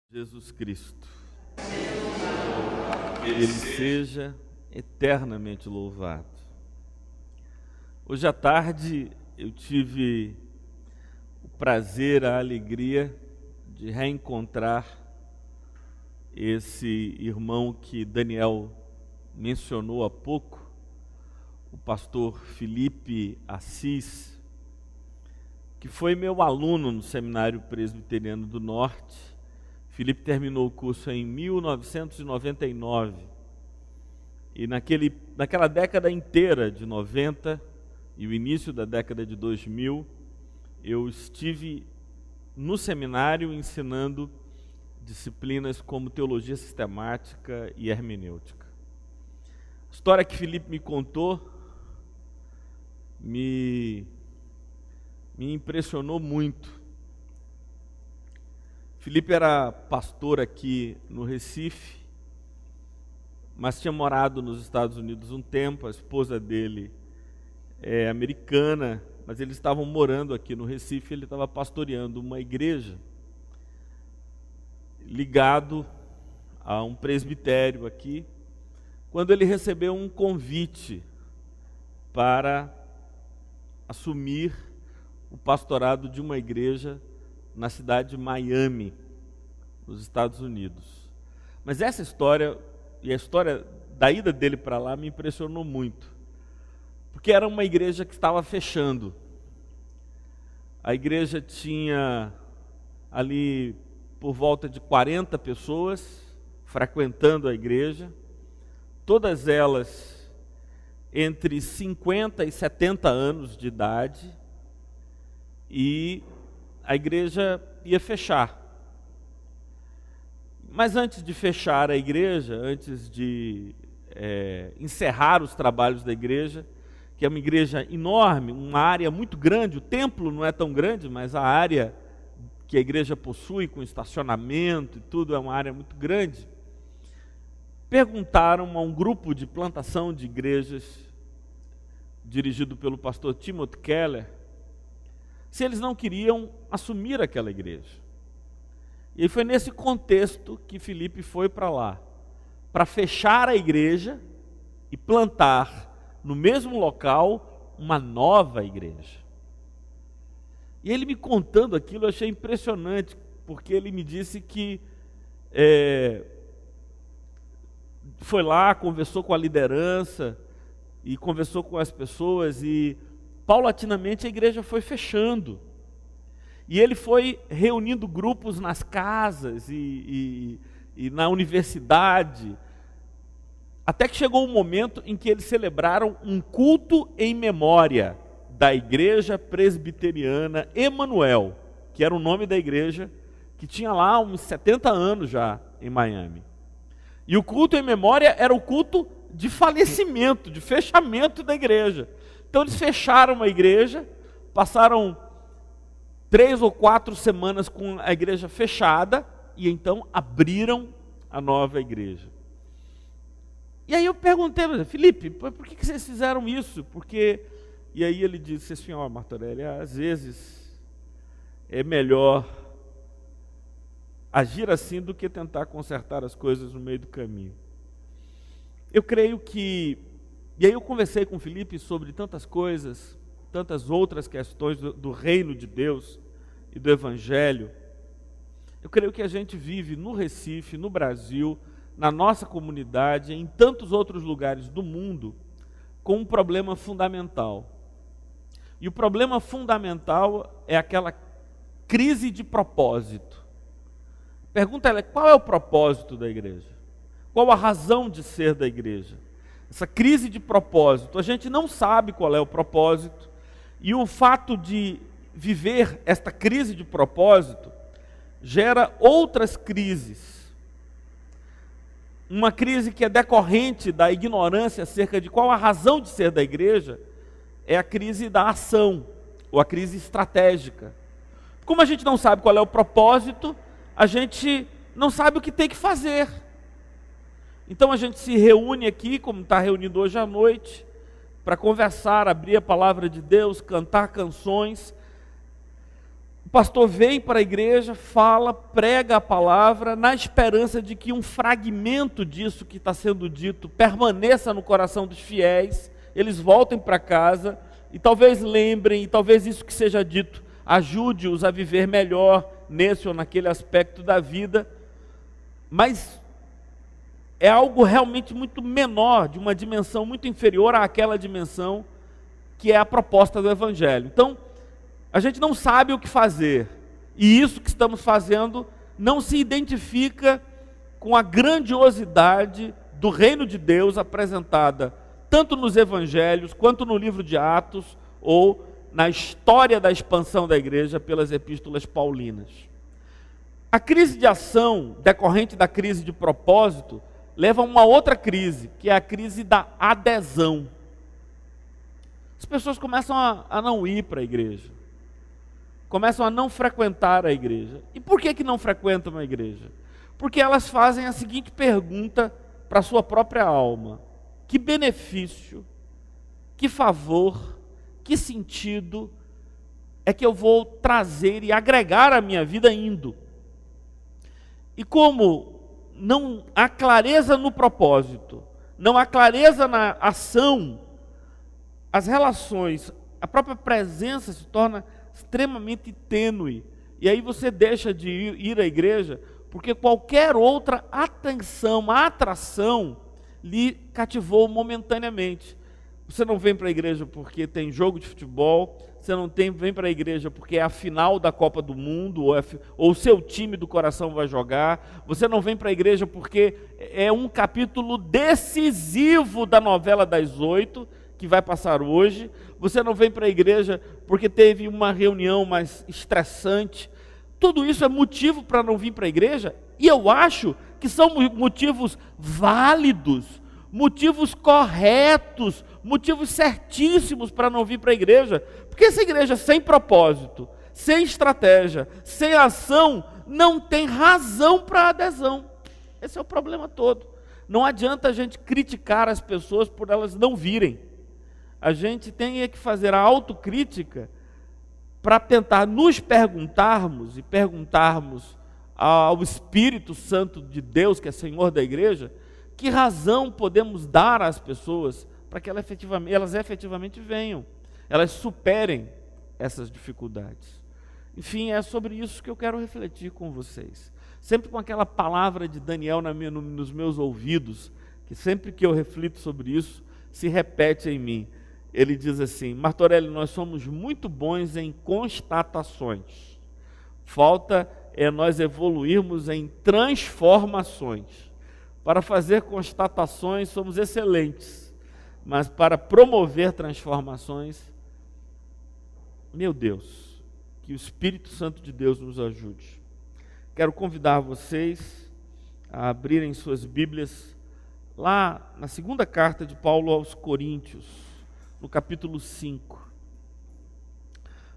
Jesus Cristo, Ele seja eternamente louvado. Hoje à tarde eu tive o prazer, a alegria de reencontrar esse irmão que Daniel mencionou há pouco, o pastor Felipe Assis, que foi meu aluno no Seminário Presbiteriano do Norte. Felipe terminou o curso em 1999 e naquela década inteira de 90 e o início da década de 2000, eu estive no seminário ensinando disciplinas como teologia sistemática e hermenêutica. A história que Felipe me contou me impressionou muito. Felipe era pastor aqui no Recife, mas tinha morado nos Estados Unidos um tempo. A esposa dele é americana, mas eles estavam morando aqui no Recife. Ele estava pastoreando uma igreja ligado a um presbitério aqui, quando ele recebeu um convite para assumir o pastorado de uma igreja na cidade de Miami, nos Estados Unidos. Mas essa história, e a história da ida dele para lá, me impressionou muito, porque era uma igreja que estava fechando. A igreja tinha ali por volta de 40 pessoas frequentando a igreja, todas elas entre 50 e 70 anos de idade, e a igreja ia fechar. Mas antes de fechar a igreja, antes de encerrar os trabalhos da igreja, que é uma igreja enorme, uma área muito grande, o templo não é tão grande, mas a área que a igreja possui, com estacionamento e tudo, é uma área muito grande. Perguntaram a um grupo de plantação de igrejas, dirigido pelo pastor Timothy Keller, se eles não queriam assumir aquela igreja. E foi nesse contexto que Felipe foi para lá, para fechar a igreja e plantar no mesmo local uma nova igreja. E ele me contando aquilo, eu achei impressionante, porque ele me disse que foi lá, conversou com a liderança e conversou com as pessoas, e paulatinamente a igreja foi fechando. E ele foi reunindo grupos nas casas e na universidade, até que chegou um momento em que eles celebraram um culto em memória da Igreja Presbiteriana Emanuel, que era o nome da igreja, que tinha lá uns 70 anos já em Miami. E o culto em memória era o culto de falecimento, de fechamento da igreja. Então eles fecharam a igreja, passaram 3 ou 4 semanas com a igreja fechada, e então abriram a nova igreja. E aí eu perguntei, Felipe, por que vocês fizeram isso? E aí ele disse assim, Martorelli, às vezes é melhor agir assim do que tentar consertar as coisas no meio do caminho. Eu creio que... E aí eu conversei com o Felipe sobre tantas coisas, tantas outras questões do reino de Deus e do Evangelho. Eu creio que a gente vive no Recife, no Brasil, na nossa comunidade, em tantos outros lugares do mundo, com um problema fundamental. E o problema fundamental é aquela crise de propósito. A pergunta é, qual é o propósito da igreja? Qual a razão de ser da igreja? Essa crise de propósito, a gente não sabe qual é o propósito, e o fato de viver esta crise de propósito gera outras crises. Uma crise que é decorrente da ignorância acerca de qual a razão de ser da igreja é a crise da ação, ou a crise estratégica. Como a gente não sabe qual é o propósito, a gente não sabe o que tem que fazer. Então a gente se reúne aqui, como está reunido hoje à noite, para conversar, abrir a palavra de Deus, cantar canções, O pastor vem para a igreja, fala, prega a palavra, na esperança de que um fragmento disso que está sendo dito permaneça no coração dos fiéis, eles voltem para casa e talvez lembrem, e talvez isso que seja dito ajude-os a viver melhor nesse ou naquele aspecto da vida, mas é algo realmente muito menor, de uma dimensão muito inferior àquela dimensão que é a proposta do Evangelho. Então, a gente não sabe o que fazer, e isso que estamos fazendo não se identifica com a grandiosidade do reino de Deus apresentada tanto nos Evangelhos, quanto no livro de Atos, ou na história da expansão da igreja pelas epístolas paulinas. A crise de ação, decorrente da crise de propósito, leva a uma outra crise, que é a crise da adesão. As pessoas começam a não ir para a igreja, começam a não frequentar a igreja. E por que não frequentam a igreja? Porque elas fazem a seguinte pergunta para a sua própria alma: que benefício, que favor, que sentido é que eu vou trazer e agregar à minha vida indo? E como não há clareza no propósito, não há clareza na ação, as relações, a própria presença se torna extremamente tênue. E aí você deixa de ir à igreja, porque qualquer outra atenção, atração, lhe cativou momentaneamente. Você não vem para a igreja porque tem jogo de futebol, você não vem para a igreja porque é a final da Copa do Mundo, ou o seu time do coração vai jogar, você não vem para a igreja porque é um capítulo decisivo da novela das 8, que vai passar hoje, você não vem para a igreja porque teve uma reunião mais estressante. Tudo isso é motivo para não vir para a igreja, e eu acho que são motivos válidos, motivos corretos, motivos certíssimos para não vir para a igreja, porque essa igreja sem propósito, sem estratégia, sem ação, não tem razão para adesão. Esse é o problema todo. Não adianta a gente criticar as pessoas por elas não virem. A gente tem que fazer a autocrítica para tentar nos perguntarmos e perguntarmos ao Espírito Santo de Deus, que é Senhor da igreja, que razão podemos dar às pessoas para que elas efetivamente venham, elas superem essas dificuldades. Enfim, é sobre isso que eu quero refletir com vocês. Sempre com aquela palavra de Daniel nos meus ouvidos, que sempre que eu reflito sobre isso, se repete em mim. Ele diz assim: Martorelli, nós somos muito bons em constatações. Falta é nós evoluirmos em transformações. Para fazer constatações somos excelentes, mas para promover transformações, meu Deus, que o Espírito Santo de Deus nos ajude. Quero convidar vocês a abrirem suas Bíblias lá na segunda carta de Paulo aos Coríntios, no capítulo 5.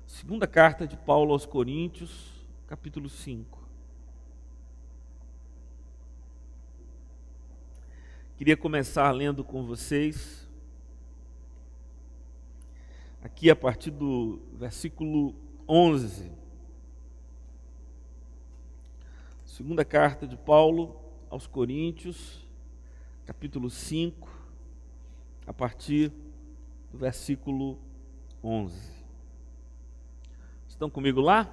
Segunda carta de Paulo aos Coríntios, capítulo 5. Queria começar lendo com vocês, aqui a partir do versículo 11. Segunda carta de Paulo aos Coríntios, capítulo 5, a partir do versículo 11. Estão comigo lá?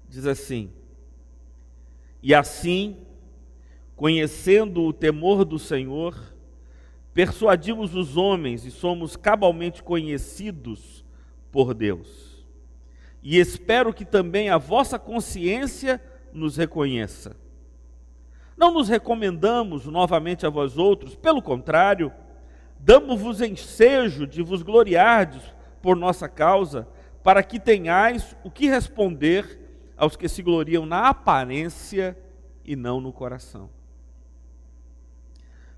Diz assim: e assim, conhecendo o temor do Senhor, persuadimos os homens e somos cabalmente conhecidos por Deus. E espero que também a vossa consciência nos reconheça. Não nos recomendamos novamente a vós outros, pelo contrário, damos-vos ensejo de vos gloriardes por nossa causa, para que tenhais o que responder aos que se gloriam na aparência e não no coração.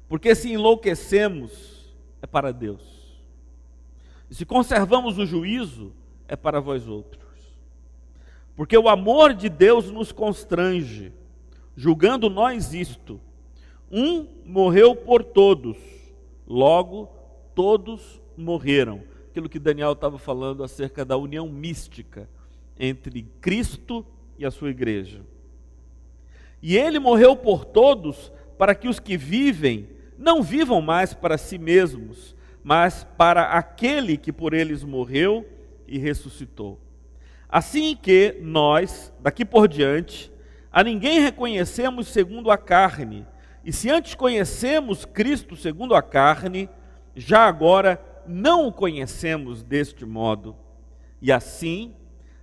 Porque se enlouquecemos, é para Deus. E se conservamos o juízo, é para vós outros. Porque o amor de Deus nos constrange, julgando nós isto: um morreu por todos, logo todos morreram. Aquilo que Daniel estava falando acerca da união mística entre Cristo e a sua igreja. E ele morreu por todos, para que os que vivem não vivam mais para si mesmos, mas para aquele que por eles morreu e ressuscitou. Assim que nós, daqui por diante, a ninguém reconhecemos segundo a carne, e se antes conhecemos Cristo segundo a carne, já agora não o conhecemos deste modo. E assim,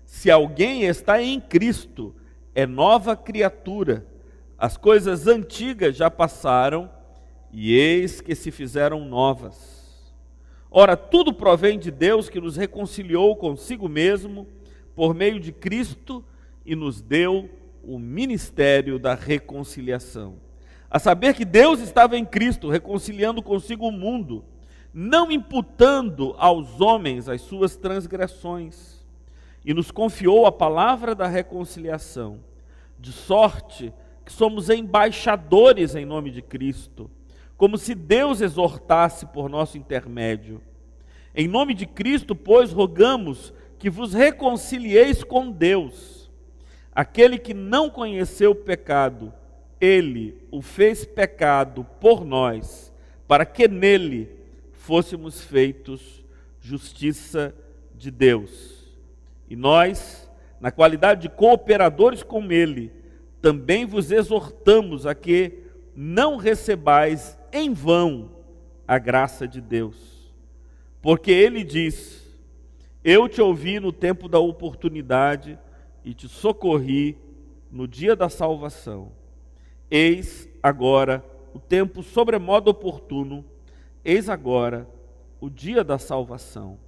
se alguém está em Cristo, é nova criatura. As coisas antigas já passaram, e eis que se fizeram novas. Ora, tudo provém de Deus, que nos reconciliou consigo mesmo, por meio de Cristo, e nos deu o ministério da reconciliação. A saber que Deus estava em Cristo, reconciliando consigo o mundo, não imputando aos homens as suas transgressões, e nos confiou a palavra da reconciliação, de sorte que somos embaixadores em nome de Cristo, como se Deus exortasse por nosso intermédio. Em nome de Cristo, pois, rogamos que vos reconcilieis com Deus. Aquele que não conheceu o pecado, ele o fez pecado por nós, para que nele fôssemos feitos justiça de Deus. E nós, na qualidade de cooperadores com ele, também vos exortamos a que não recebais em vão a graça de Deus. Porque ele diz: eu te ouvi no tempo da oportunidade e te socorri no dia da salvação. Eis agora o tempo sobremodo oportuno, eis agora o dia da salvação,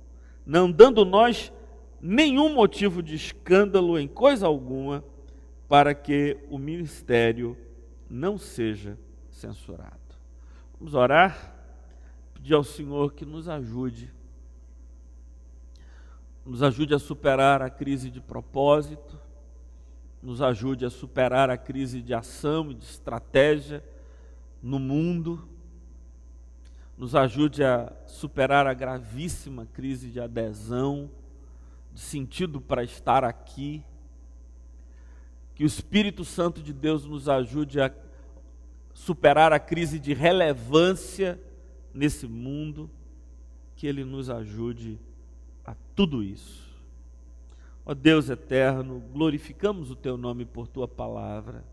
não dando nós nenhum motivo de escândalo em coisa alguma, para que o ministério não seja censurado. Vamos orar, pedir ao Senhor que nos ajude a superar a crise de propósito, nos ajude a superar a crise de ação e de estratégia no mundo, nos ajude a superar a gravíssima crise de adesão, de sentido para estar aqui. Que o Espírito Santo de Deus nos ajude a superar a crise de relevância nesse mundo, que Ele nos ajude a tudo isso. Ó Deus eterno, glorificamos o Teu nome por Tua palavra,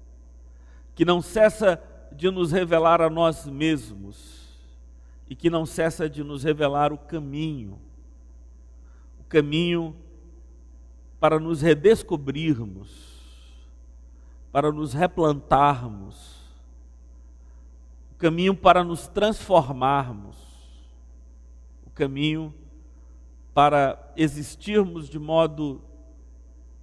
que não cessa de nos revelar a nós mesmos e que não cessa de nos revelar o caminho para nos redescobrirmos, para nos replantarmos, o caminho para nos transformarmos, o caminho para existirmos de modo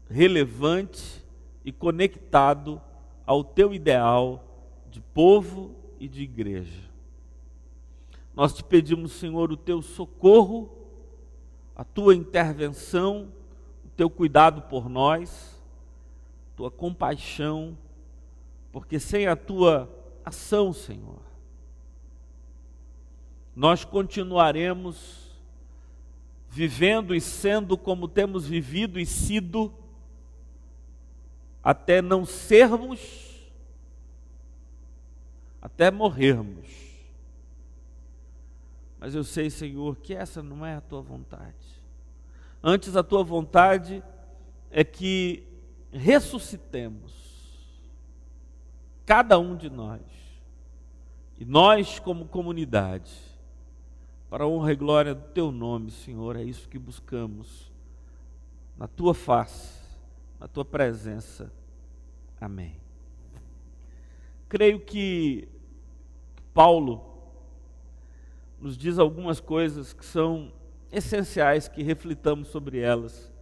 relevante e conectado ao Teu ideal de povo e de igreja. Nós te pedimos, Senhor, o Teu socorro, a Tua intervenção, o Teu cuidado por nós, Tua compaixão, porque sem a Tua ação, Senhor, nós continuaremos vivendo e sendo como temos vivido e sido, até não sermos, até morrermos. Mas eu sei, Senhor, que essa não é a Tua vontade. Antes, a Tua vontade é que ressuscitemos cada um de nós, e nós como comunidade, para a honra e glória do Teu nome, Senhor. É isso que buscamos, na Tua face, na Tua presença. Amém. Creio que Paulo nos diz algumas coisas que são essenciais, que reflitamos sobre elas,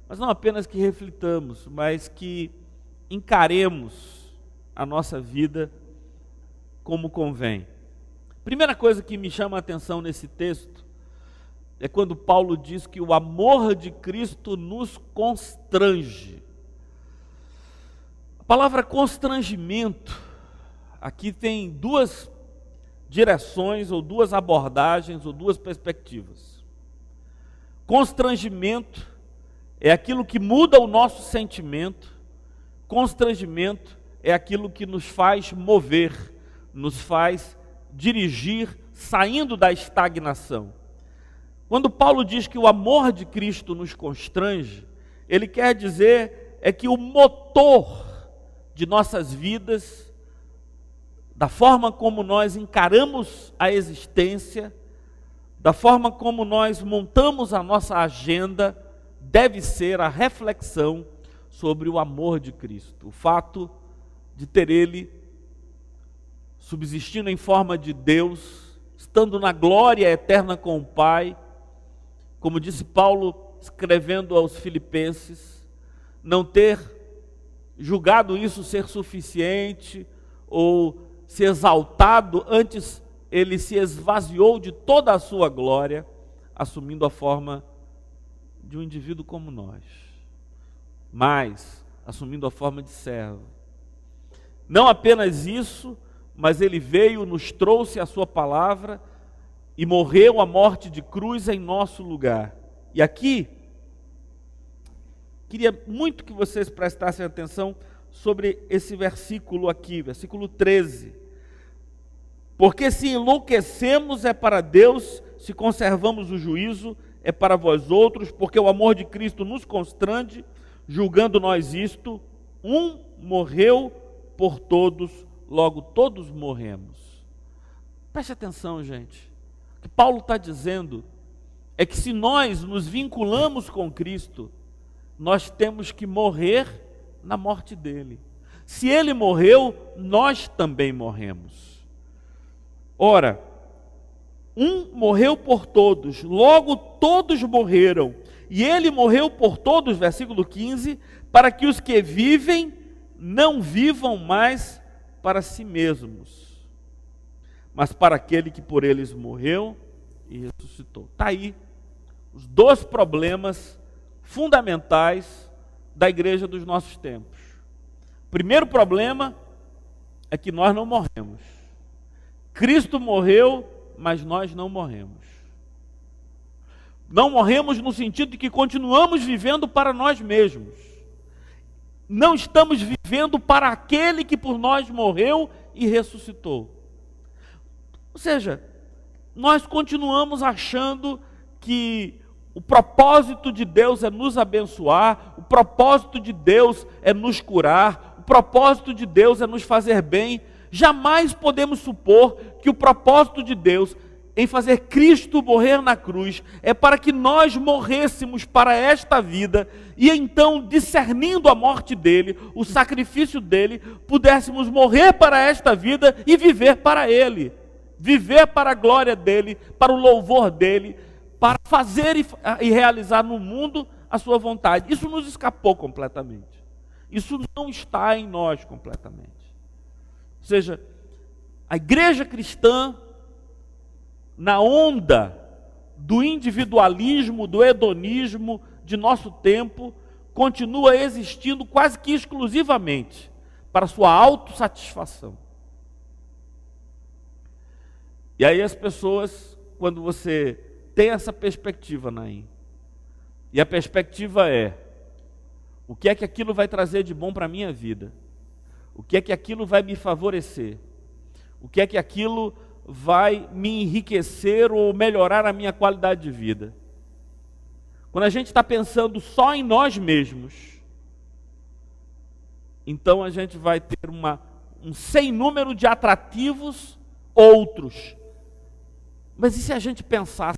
mas não apenas que reflitamos, mas que encaremos a nossa vida como convém. Primeira coisa que me chama a atenção nesse texto é quando Paulo diz que o amor de Cristo nos constrange. A palavra constrangimento aqui tem duas direções, ou duas abordagens, ou duas perspectivas. Constrangimento é aquilo que muda o nosso sentimento, constrangimento é aquilo que nos faz mover, nos faz dirigir, saindo da estagnação. Quando Paulo diz que o amor de Cristo nos constrange, ele quer dizer é que o motor de nossas vidas, da forma como nós encaramos a existência, da forma como nós montamos a nossa agenda, deve ser a reflexão sobre o amor de Cristo. O fato de ter Ele subsistindo em forma de Deus, estando na glória eterna com o Pai, como disse Paulo escrevendo aos Filipenses, não ter julgado isso ser suficiente ou se exaltado, antes ele se esvaziou de toda a sua glória, assumindo a forma de um indivíduo como nós, mas assumindo a forma de servo. Não apenas isso, mas ele veio, nos trouxe a sua palavra e morreu a morte de cruz em nosso lugar. E aqui, queria muito que vocês prestassem atenção sobre esse versículo aqui, versículo 13. Porque se enlouquecemos é para Deus, se conservamos o juízo é para vós outros, porque o amor de Cristo nos constrange, julgando nós isto, um morreu por todos, logo todos morremos. Preste atenção, gente. O que Paulo está dizendo é que se nós nos vinculamos com Cristo, nós temos que morrer na morte dele. Se ele morreu, nós também morremos. Ora, um morreu por todos, logo todos morreram. E ele morreu por todos, versículo 15, para que os que vivem não vivam mais para si mesmos, mas para aquele que por eles morreu e ressuscitou. Está aí os dois problemas fundamentais da igreja dos nossos tempos. O primeiro problema é que nós não morremos. Cristo morreu, mas nós não morremos. Não morremos no sentido de que continuamos vivendo para nós mesmos. Não estamos vivendo para aquele que por nós morreu e ressuscitou. Ou seja, nós continuamos achando que o propósito de Deus é nos abençoar, o propósito de Deus é nos curar, o propósito de Deus é nos fazer bem. Jamais podemos supor que o propósito de Deus em fazer Cristo morrer na cruz é para que nós morrêssemos para esta vida e então, discernindo a morte dele, o sacrifício dele, pudéssemos morrer para esta vida e viver para ele, viver para a glória dele, para o louvor dele, para fazer e realizar no mundo a sua vontade. Isso nos escapou completamente. Isso não está em nós completamente. Ou seja, a igreja cristã, na onda do individualismo, do hedonismo de nosso tempo, continua existindo quase que exclusivamente para sua autossatisfação. E aí as pessoas, quando você tem essa perspectiva, Naim, e a perspectiva é: o que é que aquilo vai trazer de bom para a minha vida? O que é que aquilo vai me favorecer? O que é que aquilo vai me enriquecer ou melhorar a minha qualidade de vida? Quando a gente está pensando só em nós mesmos, então a gente vai ter um sem número de atrativos outros. Mas e se a gente pensasse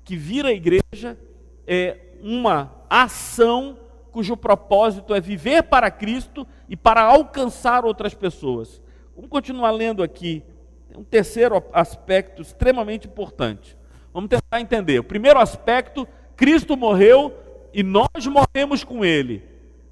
que vir à igreja é uma ação cujo propósito é viver para Cristo e para alcançar outras pessoas? Vamos continuar lendo aqui. Tem um terceiro aspecto extremamente importante. Vamos tentar entender. O primeiro aspecto, Cristo morreu e nós morremos com Ele.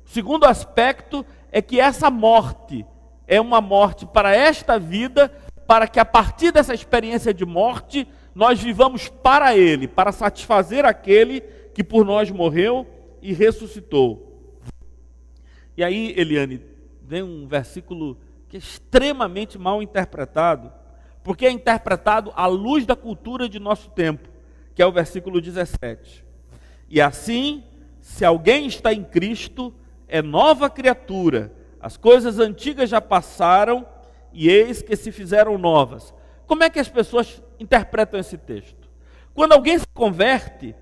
O segundo aspecto é que essa morte é uma morte para esta vida, para que a partir dessa experiência de morte, nós vivamos para Ele, para satisfazer aquele que por nós morreu e ressuscitou. E aí, Eliane, vem um versículo que é extremamente mal interpretado, porque é interpretado à luz da cultura de nosso tempo, que é o versículo 17. E assim, se alguém está em Cristo, é nova criatura. As coisas antigas já passaram e eis que se fizeram novas. Como é que as pessoas interpretam esse texto? Quando alguém se converte,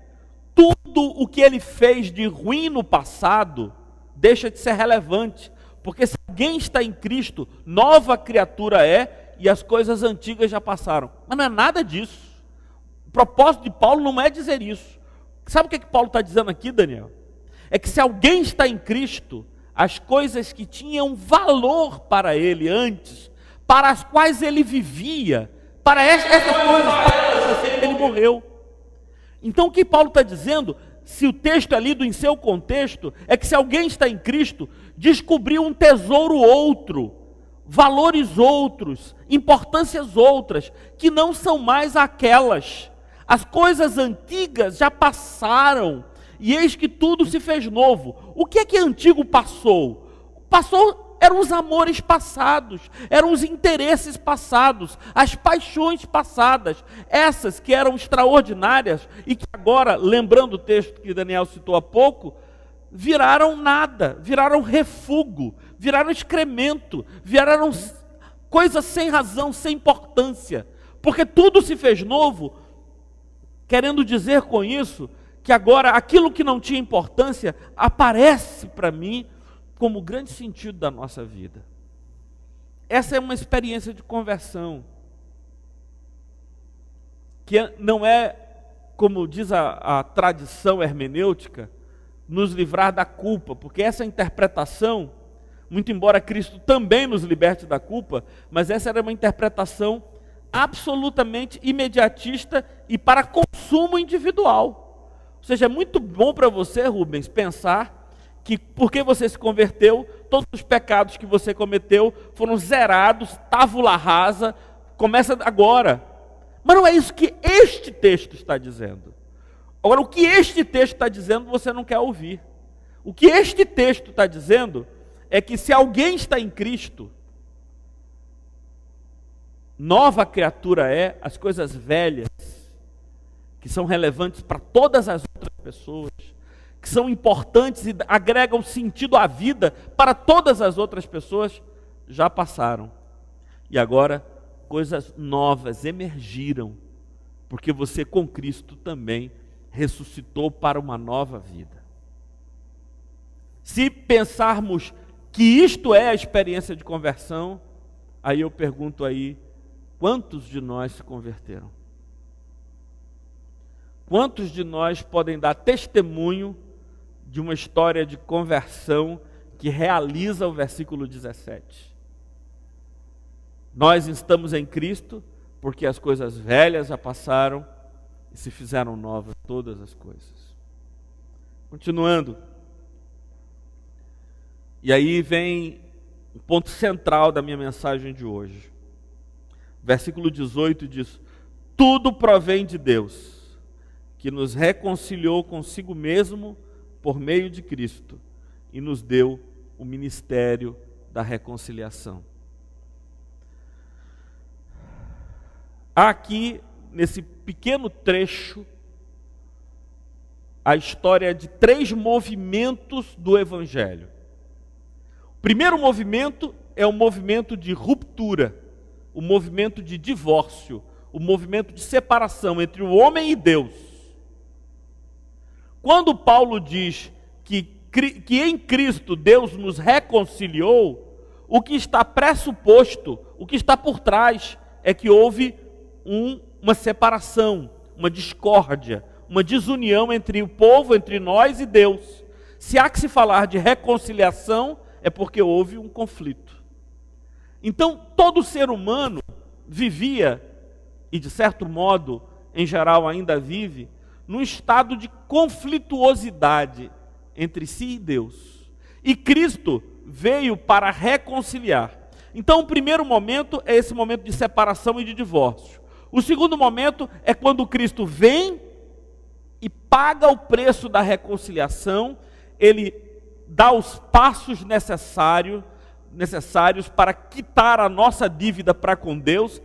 tudo o que ele fez de ruim no passado deixa de ser relevante. Porque se alguém está em Cristo, nova criatura é, e as coisas antigas já passaram. Mas não é nada disso. O propósito de Paulo não é dizer isso. Sabe o que Paulo está dizendo aqui, Daniel? É que se alguém está em Cristo, as coisas que tinham valor para ele antes, para as quais ele vivia, para essas coisas, ele morreu. Então o que Paulo está dizendo, se o texto é lido em seu contexto, é que se alguém está em Cristo, descobriu um tesouro outro, valores outros, importâncias outras, que não são mais aquelas. As coisas antigas já passaram, e eis que tudo se fez novo. O que é que antigo passou? Passou, eram os amores passados, eram os interesses passados, as paixões passadas, essas que eram extraordinárias, e que agora, lembrando o texto que Daniel citou há pouco, viraram nada, viraram refúgio, viraram excremento, viraram coisas sem razão, sem importância, porque tudo se fez novo, querendo dizer com isso, que agora aquilo que não tinha importância, aparece para mim como grande sentido da nossa vida. Essa é uma experiência de conversão, que não é, como diz a tradição hermenêutica, nos livrar da culpa, porque essa interpretação, muito embora Cristo também nos liberte da culpa, mas essa era uma interpretação absolutamente imediatista e para consumo individual. Ou seja, é muito bom para você, Rubens, pensar que porque você se converteu, todos os pecados que você cometeu foram zerados, tábula rasa, começa agora. Mas não é isso que este texto está dizendo. Agora, o que este texto está dizendo, você não quer ouvir. O que este texto está dizendo é que se alguém está em Cristo, nova criatura é, as coisas velhas, que são relevantes para todas as outras pessoas, que são importantes e agregam sentido à vida para todas as outras pessoas, já passaram. E agora, coisas novas emergiram, porque você com Cristo também ressuscitou para uma nova vida. Se pensarmos que isto é a experiência de conversão, aí eu pergunto aí, quantos de nós se converteram? Quantos de nós podem dar testemunho de uma história de conversão que realiza o versículo 17? Nós estamos em Cristo porque as coisas velhas já passaram e se fizeram novas todas as coisas. Continuando. E aí vem o ponto central da minha mensagem de hoje. Versículo 18 diz: tudo provém de Deus, que nos reconciliou consigo mesmo por meio de Cristo e nos deu o ministério da reconciliação. Há aqui, nesse pequeno trecho, a história de 3 movimentos do Evangelho. O primeiro movimento é o movimento de ruptura, o movimento de divórcio, o movimento de separação entre o homem e Deus. Quando Paulo diz que em Cristo Deus nos reconciliou, o que está pressuposto, o que está por trás, é que houve uma separação, uma discórdia, uma desunião entre o povo, entre nós e Deus. Se há que se falar de reconciliação, é porque houve um conflito. Então, todo ser humano vivia, e de certo modo, em geral ainda vive, num estado de conflituosidade entre si e Deus. E Cristo veio para reconciliar. Então, o primeiro momento é esse momento de separação e de divórcio. O segundo momento é quando Cristo vem e paga o preço da reconciliação, ele dá os passos necessários para quitar a nossa dívida para com Deus,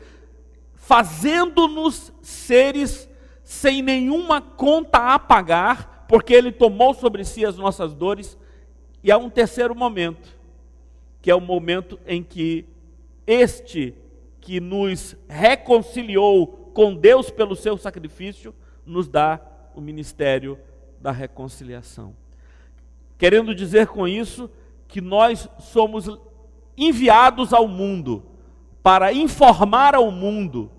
fazendo-nos seres sem nenhuma conta a pagar, porque Ele tomou sobre si as nossas dores. E há um terceiro momento, que é o momento em que este que nos reconciliou com Deus pelo seu sacrifício, nos dá o ministério da reconciliação. Querendo dizer com isso que nós somos enviados ao mundo para informar ao mundo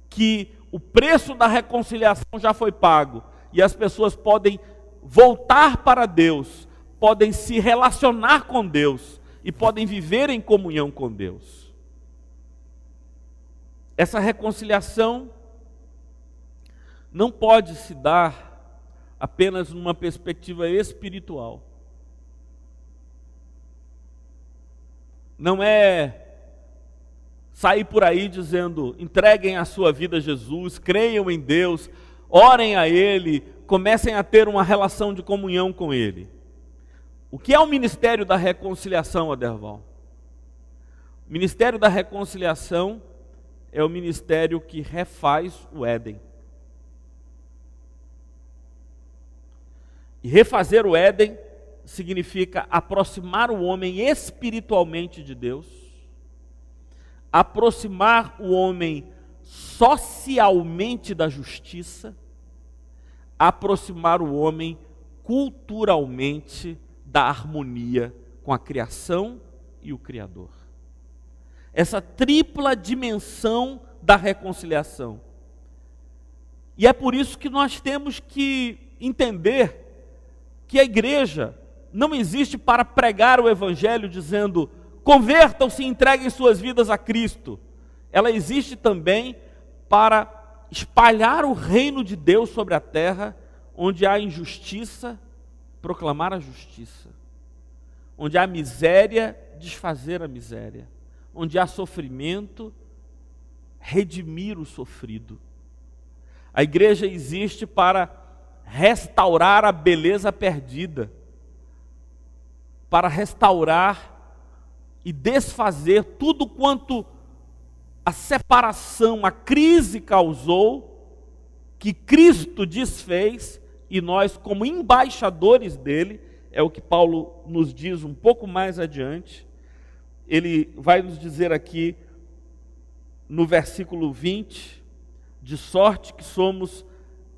que o preço da reconciliação já foi pago e as pessoas podem voltar para Deus, podem se relacionar com Deus e podem viver em comunhão com Deus. Essa reconciliação não pode se dar apenas numa perspectiva espiritual. Não é sair por aí dizendo, entreguem a sua vida a Jesus, creiam em Deus, orem a Ele, comecem a ter uma relação de comunhão com Ele. O que é o ministério da reconciliação, Aderval? O ministério da reconciliação é o ministério que refaz o Éden. E refazer o Éden significa aproximar o homem espiritualmente de Deus, aproximar o homem socialmente da justiça, aproximar o homem culturalmente da harmonia com a criação e o Criador. Essa tripla dimensão da reconciliação. E é por isso que nós temos que entender que a igreja não existe para pregar o evangelho dizendo, convertam-se e entreguem suas vidas a Cristo. Ela existe também para espalhar o reino de Deus sobre a terra, onde há injustiça, proclamar a justiça. Onde há miséria, desfazer a miséria. Onde há sofrimento, redimir o sofrido. A igreja existe para restaurar a beleza perdida, para restaurar e desfazer tudo quanto a separação, a crise causou, que Cristo desfez, e nós, como embaixadores dele, é o que Paulo nos diz um pouco mais adiante. Ele vai nos dizer aqui, no versículo 20, de sorte que somos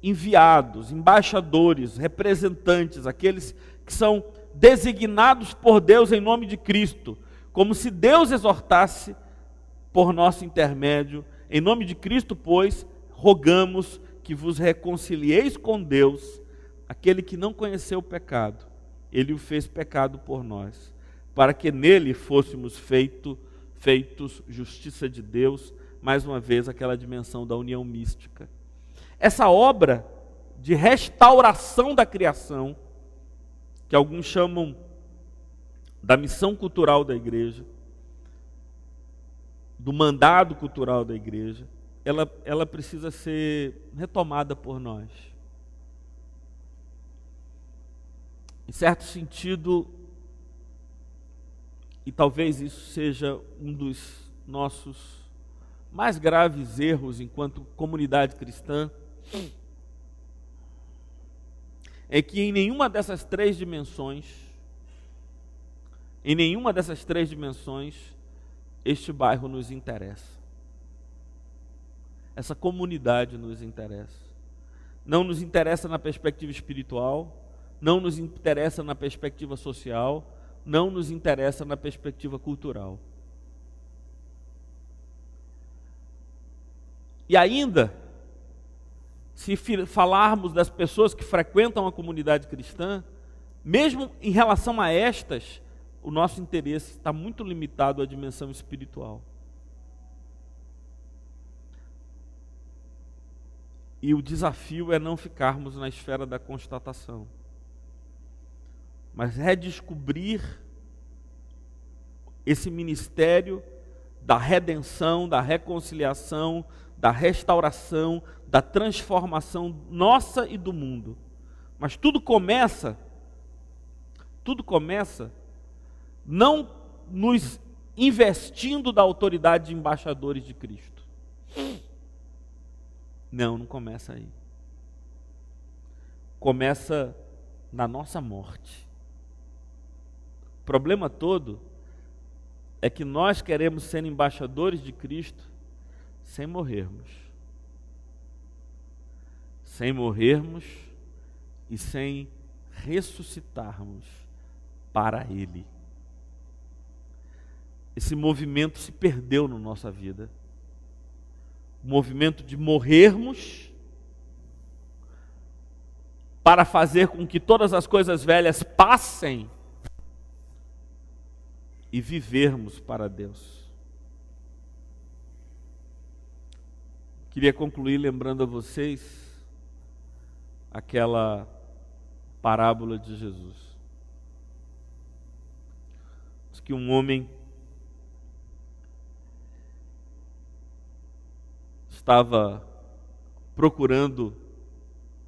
enviados, embaixadores, representantes, aqueles que são designados por Deus em nome de Cristo, como se Deus exortasse por nosso intermédio. Em nome de Cristo, pois, rogamos que vos reconcilieis com Deus. Aquele que não conheceu o pecado, Ele o fez pecado por nós, para que nele fôssemos feitos justiça de Deus. Mais uma vez, aquela dimensão da união mística. Essa obra de restauração da criação, que alguns chamam da missão cultural da igreja, do mandado cultural da igreja, ela precisa ser retomada por nós. Em certo sentido, e talvez isso seja um dos nossos mais graves erros enquanto comunidade cristã, é que em nenhuma dessas três dimensões, este bairro nos interessa. Essa comunidade nos interessa. Não nos interessa na perspectiva espiritual, não nos interessa na perspectiva social, não nos interessa na perspectiva cultural. E ainda, se falarmos das pessoas que frequentam a comunidade cristã, mesmo em relação a estas, o nosso interesse está muito limitado à dimensão espiritual. E o desafio é não ficarmos na esfera da constatação, mas redescobrir esse ministério da redenção, da reconciliação, da restauração, da transformação nossa e do mundo. Mas tudo começa não nos investindo da autoridade de embaixadores de Cristo. Não começa aí. começa na nossa morte. O problema todo é que nós queremos ser embaixadores de Cristo sem morrermos. Sem morrermos e sem ressuscitarmos para Ele. Esse movimento se perdeu na nossa vida. O movimento de morrermos para fazer com que todas as coisas velhas passem e vivermos para Deus. Queria concluir lembrando a vocês aquela parábola de Jesus. Diz que um homem estava procurando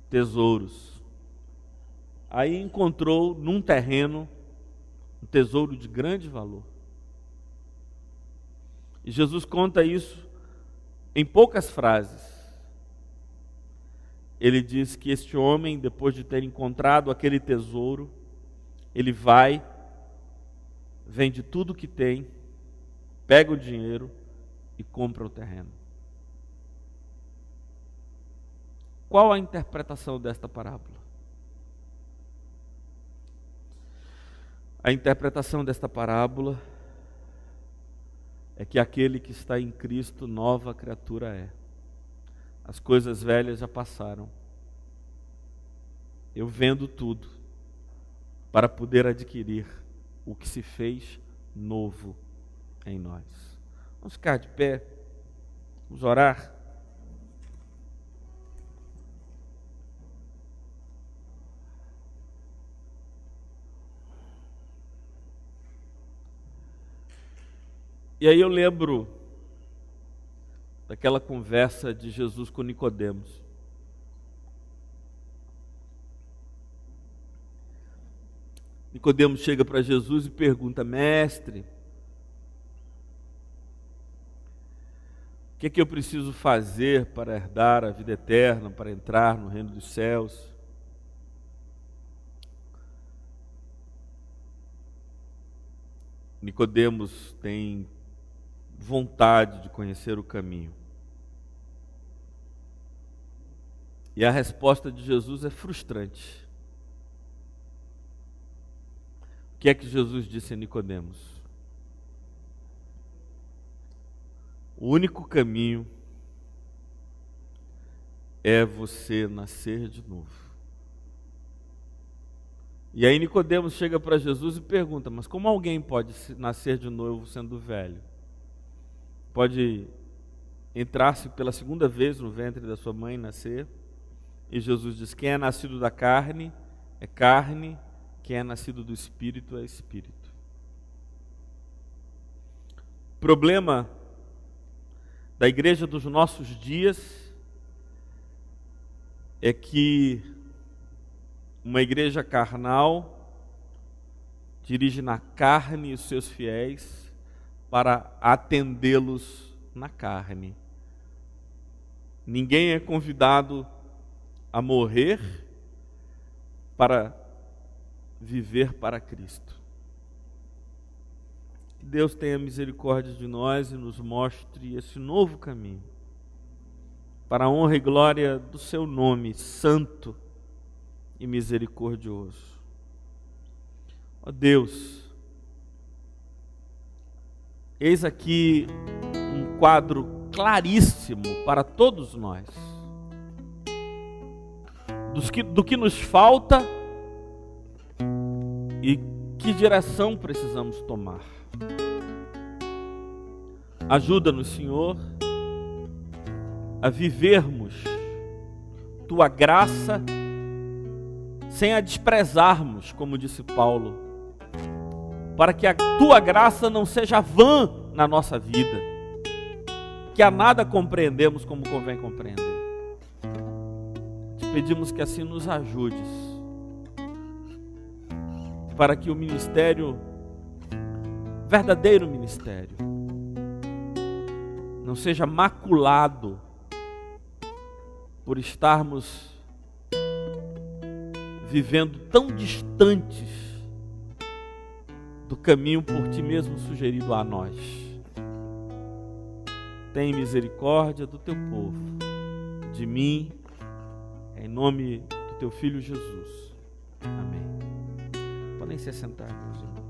tesouros. Aí encontrou num terreno um tesouro de grande valor. E Jesus conta isso em poucas frases. Ele diz que este homem, depois de ter encontrado aquele tesouro, ele vai, vende tudo que tem, pega o dinheiro e compra o terreno. Qual a interpretação desta parábola? A interpretação desta parábola é que aquele que está em Cristo, nova criatura é. As coisas velhas já passaram. Eu vendo tudo para poder adquirir o que se fez novo em nós. Vamos ficar de pé, vamos orar. E aí eu lembro daquela conversa de Jesus com Nicodemos. Nicodemos chega para Jesus e pergunta: mestre, o que é que eu preciso fazer para herdar a vida eterna, para entrar no reino dos céus? Nicodemos tem vontade de conhecer o caminho. E a resposta de Jesus é frustrante. O que é que Jesus disse a Nicodemos? O único caminho é você nascer de novo. E aí Nicodemos chega para Jesus e pergunta: mas como alguém pode nascer de novo sendo velho? Pode entrar-se pela segunda vez no ventre da sua mãe e nascer? E Jesus diz: quem é nascido da carne é carne, quem é nascido do Espírito é Espírito. O problema da igreja dos nossos dias é que uma igreja carnal dirige na carne os seus fiéis para atendê-los na carne. Ninguém é convidado a morrer para viver para Cristo. Que Deus tenha misericórdia de nós e nos mostre esse novo caminho, para a honra e glória do seu nome santo e misericordioso. Ó Deus, eis aqui um quadro claríssimo para todos nós, do que nos falta e que direção precisamos tomar. Ajuda-nos, Senhor, a vivermos Tua graça sem a desprezarmos, como disse Paulo, para que a Tua graça não seja vã na nossa vida, que a nada compreendemos como convém compreender. Te pedimos que assim nos ajudes, para que o ministério, verdadeiro ministério, não seja maculado por estarmos vivendo tão distantes do caminho por ti mesmo sugerido a nós. Tem misericórdia do teu povo, de mim, em nome do teu Filho Jesus. Amém. Podem se assentar, meus irmãos.